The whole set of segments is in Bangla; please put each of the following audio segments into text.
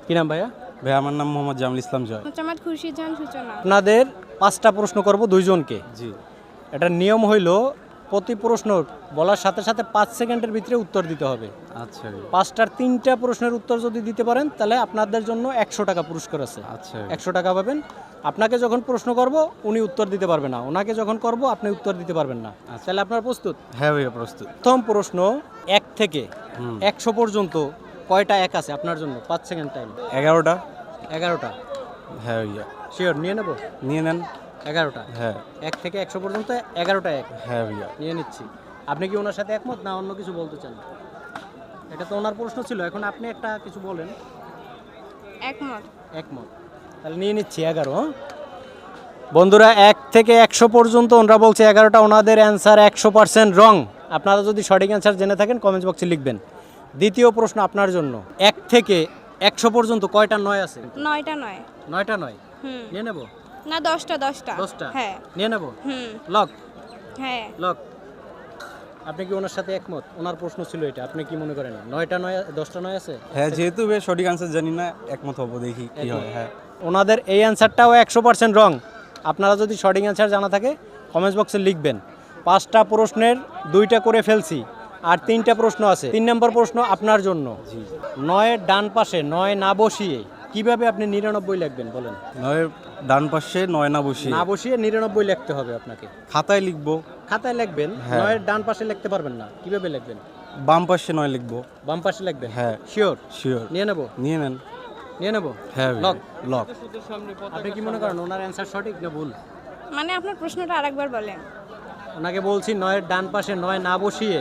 কি নাম ভাইয়া? ভাই আমার নাম মোহাম্মদ জামিল ইসলাম জয়। মোচাম্মদ খুরশিদ জাহান সূচনা। আপনাদের 5টা প্রশ্ন করব দুইজনকে। জি এটার নিয়ম হইল প্রতি প্রশ্ন বলার সাথে সাথে 5 সেকেন্ডের ভিতরে উত্তর দিতে হবে। আচ্ছা 5টার 3টা প্রশ্নের উত্তর যদি দিতে পারেন তাহলে আপনাদের জন্য 100 টাকা পুরস্কার আছে। আচ্ছা 100 টাকা পাবেন। আপনাকে যখন প্রশ্ন করব উনি উত্তর দিতে পারবে না, ওনাকে যখন করব আপনি উত্তর দিতে পারবেন না। তাহলে আপনার প্রস্তুত? হ্যাঁ ভাইয়া প্রস্তুত। প্রথম প্রশ্ন 1 থেকে 100 পর্যন্ত কয়টা এক আছে আপনার জন্য? 5 সেকেন্ড টাইম। 11টা। 11টা? হ্যাঁ ভাইয়া শিওর নিয়ে নেব? নিয়ে নেন। 11টা? হ্যাঁ 1 থেকে 100 পর্যন্ত 11টা এক হ্যাঁ ভাইয়া নিয়ে নিচ্ছি। আপনি কি ওনার সাথে একমত না অন্য কিছু বলতে চান? এটা তো ওনার প্রশ্ন ছিল, এখন আপনি একটা কিছু বলেন। একমত। একমত? তাহলে নিয়ে নিচ্ছি 11। বন্ধুরা 1 থেকে 100 পর্যন্ত ওনারা বলছে 11টা, ওনাদের অ্যান্সার 100% রং। আপনারা যদি সঠিক অ্যান্সার জেনে থাকেন কমেন্টস বক্সে লিখবেন। দ্বিতীয় প্রশ্ন আপনার জন্য, 1 থেকে 100 পর্যন্ত কয়টা 9 আছে? 9টা নয়। 9টা 9 হুম। নিয়ে নেব? না 10টা 10টা। 10টা? হ্যাঁ। নিয়ে নেব? হুম। লক? হ্যাঁ। লক? আপনি কি ওনার সাথে একমত? ওনার প্রশ্ন ছিল এটা, আপনি কি মনে করেন 9টা 9 10টা 9 আছে? হ্যাঁ যেহেতু ভাই সঠিক আনসার জানি না একমত হবো, দেখি কি হয়। হ্যাঁ ওনাদের এই অ্যান্সারটাও 100% রং। আপনারা যদি সঠিক অ্যান্সার জানা থাকে কমেন্টস বক্সে লিখবেন। 5টা প্রশ্নের 2টা করে ফেলছি আর 3টা প্রশ্ন আছে। 3 নম্বর প্রশ্ন আপনার জন্য। 9-এর ডান পাশে 9 না বসিয়ে কিভাবে আপনি 99 লিখবেন বলেন? 9 ডান পাশে 9 না বসিয়ে না বসিয়ে 99 লিখতে হবে আপনাকে। খাতায় লিখবো। খাতায় লিখবেন? হ্যাঁ। 9-এর ডান পাশে লিখতে পারবেন না, কিভাবে লিখবেন? বাম পাশে 9 লিখবো। বাম পাশে লিখবেন? হ্যাঁ শিওর? শিওর। নিয়ে নেব? নিয়ে নেন। নিয়ে নেব? হ্যাঁ লক? লক। আপনি কি মনে করেন ওনার অ্যান্সার সঠিক না ভুল? মানে আপনার প্রশ্নটা আরেকবার বলেন। ওনাকে বলছি 9-এর ডান পাশে 9 না বসিয়ে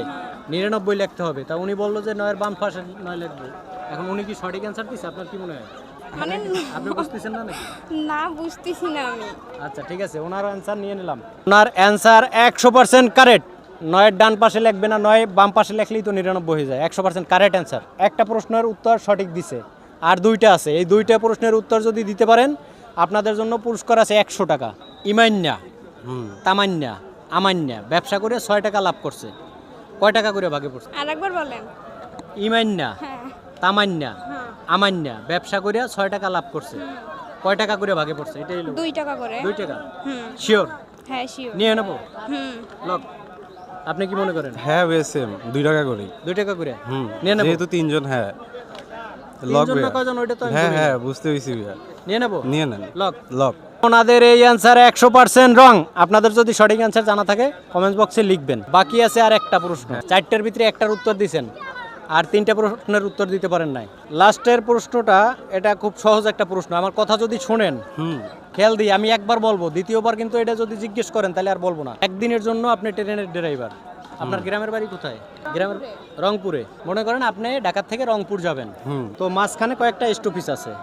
99 লিখতে হবে, তা উনি বললো যে 9-এর বাম পাশে 9 লিখবো। এখন উনি কি সঠিক অ্যান্সার দিচ্ছে? আপনার কি মনে হয়? মানে আপনি বুঝতেছেন না নাকি? না বুঝতেছি না আমি। আচ্ছা ঠিক আছে, ওনার অ্যান্সার নিয়ে নিলাম। ওনার অ্যান্সার 100% কারেক্ট। 9-এর ডান পাশে লিখবে না, 9 বাম পাশে লিখলেই তো 99 হয়ে যায়। 100% কারেক্ট অ্যান্সার। একটা প্রশ্নের উত্তর সঠিক দিছে আর 2টা আছে। এই 2টা প্রশ্নের উত্তর যদি দিতে পারেন আপনাদের জন্য পুরস্কার আছে 100 টাকা। ইমান্যা, তামান্যা, আমান্যা ব্যবসা করে 6 টাকা লাভ করছে। কয় টাকা করে ভাগে পড়ছে? আরেকবার বলেন। ইমান্যা, হ্যাঁ। তামান্যা, হ্যাঁ। আমান্যা ব্যবসা করে 6 টাকা লাভ করছে। কয় টাকা করে ভাগে পড়ছে? এটাই হলো 2 টাকা করে। 2 টাকা। হুম। শিওর? হ্যাঁ শিওর। নিয়ে নেব? হুম। লক? আপনি কি মনে করেন? হ্যাঁ ভাই সেম 2 টাকা করে। 2 টাকা করে নিয়ে নিয়ে নেব? যেহেতু 3 জন। হ্যাঁ লক তিনজন না ভাইয়া। কয়জন ওইটা তো আমি হ্যাঁ বলি হ্যাঁ না। বুঝতে পেরেছি ভাইয়া। নিয়ে নেব? নিয়ে নেন। লক? লক। ওনাদের এই অ্যান্সার 100% রং। আপনাদের যদি সঠিক অ্যান্সার জানা থাকে কমেন্টস বক্সে লিখবেন। বাকি আছে আর একটা প্রশ্ন। 4টার ভিতরে একটার উত্তর দিয়েছেন আর 3টা প্রশ্নের উত্তর দিতে পারেন নাই। লাস্টের প্রশ্নটা এটা খুব সহজ একটা প্রশ্ন। আমার কথা যদি শোনেন, খেয়াল দিই, আমি একবার বলবো, দ্বিতীয়বার কিন্তু এটা যদি জিজ্ঞেস করেন তাহলে আর বলবো না। একদিনের জন্য আপনি ট্রেনের ড্রাইভার। আপনার গ্রামের বাড়ি কোথায়? গ্রামের রংপুরে। মনে করেন আপনি ঢাকা থেকে রংপুর যাবেন, তো মাঝখানে কয়েকটা স্টপেজ আছে।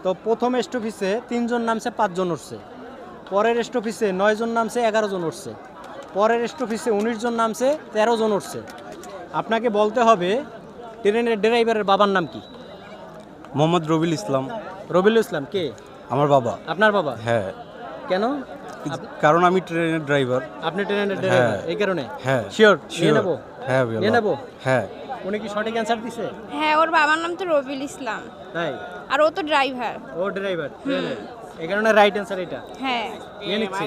তো প্রথম স্টপেজে 3 জন নামছে, 5 জন উঠছে। পরের স্টপেজে 9 জন নামছে, 11 জন উঠছে। পরের স্টপেজে 19 জন নামছে, 13 জন উঠছে। আপনাকে বলতে হবে ট্রেনের ড্রাইভারের বাবার নাম কি? মোহাম্মদ রবিল ইসলাম। রবিউল ইসলাম কে? আমার বাবা। আপনার বাবা? হ্যাঁ কেন? কারণ আমি ট্রেনের ড্রাইভার। আপনি ট্রেনের ড্রাইভার, এই কারণে? হ্যাঁ শিওর? নিয়ে sure। নেব? হ্যাঁ ভাইয়া নিয়ে লক। নেব? হ্যাঁ উনি কি সঠিক অ্যান্সার দিছে? হ্যাঁ ওর বাবার নাম তো রবিউল ইসলাম। তাই? আর ও তো ড্রাইভার। ও ড্রাইভার ট্রেনের, এই কারণে রাইট অ্যান্সার এটা। হ্যাঁ। নিয়ে নিচ্ছি।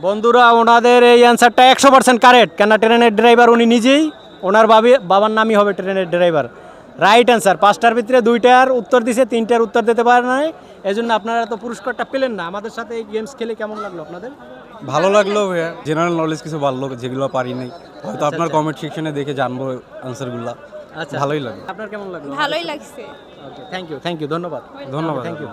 বন্ধুরা ওনাদের এই অ্যান্সারটা 100% কারেক্ট। কেন ট্রেনের ড্রাইভার উনি নিজেই, ওনার বাবার নামই হবে ট্রেনের ড্রাইভার। Right answer. 5টার ভিতরে 2টার উত্তর দিছে, 3টার উত্তর দিতে পারে নাই। এই জন্য আপনারা তো পুরস্কারটা পেলেন না। আমাদের সাথে এই গেমস খেলে কেমন লাগলো আপনাদের? ভালো লাগলো ভাইয়া। জেনারেল নলেজ কিছু বাড়লো যেগুলো পারি নাই, হয়তো আপনার কমেন্ট সেকশনে দেখে জানবো আনসারগুলো। আচ্ছা ভালোই লাগলো। আপনার কেমন লাগলো? ভালোই লাগছে। ওকে, থ্যাংক ইউ, ধন্যবাদ। ধন্যবাদ। Thank you.